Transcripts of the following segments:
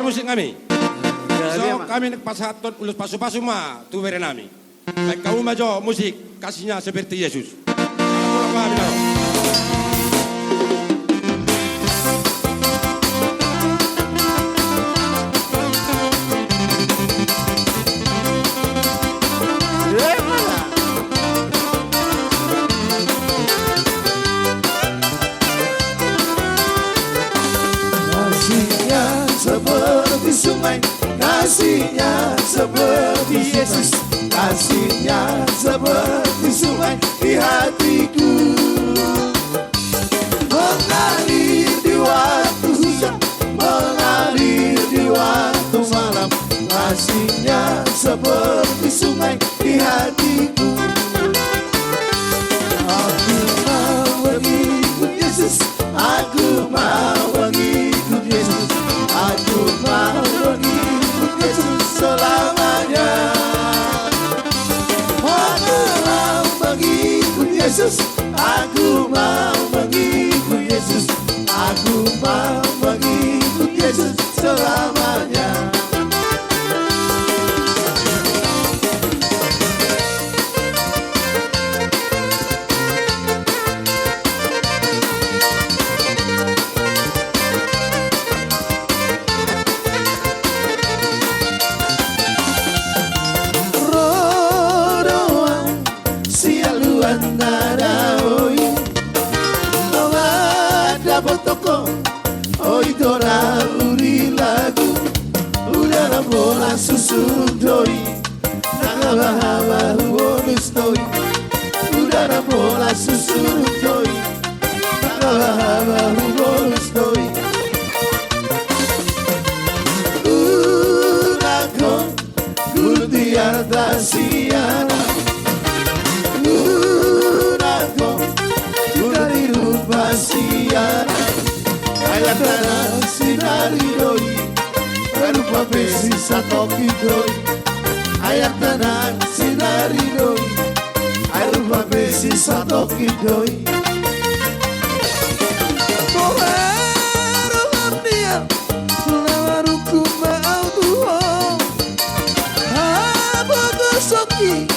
musik kami. So kami nak pasaton ulus pasu-pasu ma tu beren kami. Baik kamu maju musik kasihnya seperti Yesus. Seperti sungai, kasihnya seperti Yesus, kasihnya seperti sungai di hatiku, mengalir di waktu hujan, mengalir di waktu malam, kasihnya seperti sungai di hatiku. Aku mau mengikut Yesus, aku mau mengikut Yesus, aku mau mengikut Yesus selamanya. Aku mau mengikut Yesus, aku mau mengikut Yesus, aku mau mengikut Yesus selamanya. Oi dora uri lagu udara bola susuk doi nagabahawa bonus doi udara bola susuk doi nagabahawa bonus doi unago guldiar dasiana unago guldi rupasiana ayatana sinari doi berupa besi satoki doi ayatana sinari doi berupa besi satoki doi Bohero dia lawaruku mau tuho abogosoki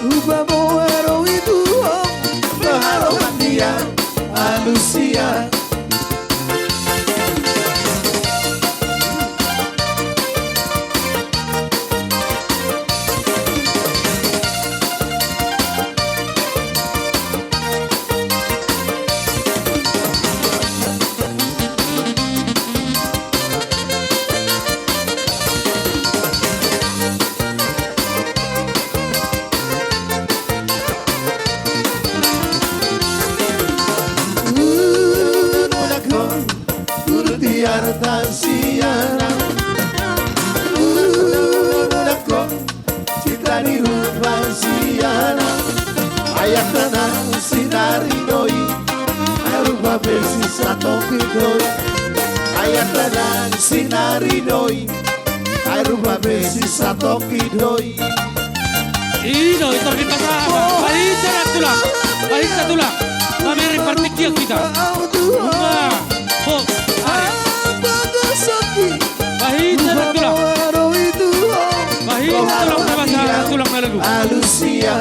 uba bohero itu bohero dia manusia. Siana Udako Cita di rumah Siana Ayatana sinari doi Aruba besi satoki doi Ayatana sinari doi Aruba besi satoki doi Ino, itu kita sama Balik tulang Kami repartikil kita Rumah Bos Bahita tulang Bahita tulang na lagu Alusia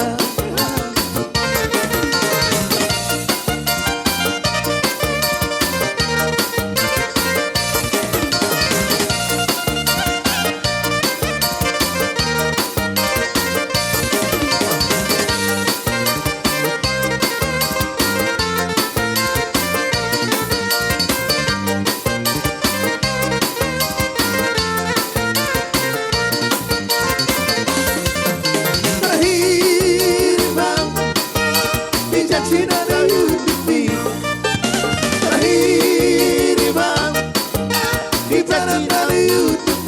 Terakhir bang, kita tinggal YouTube.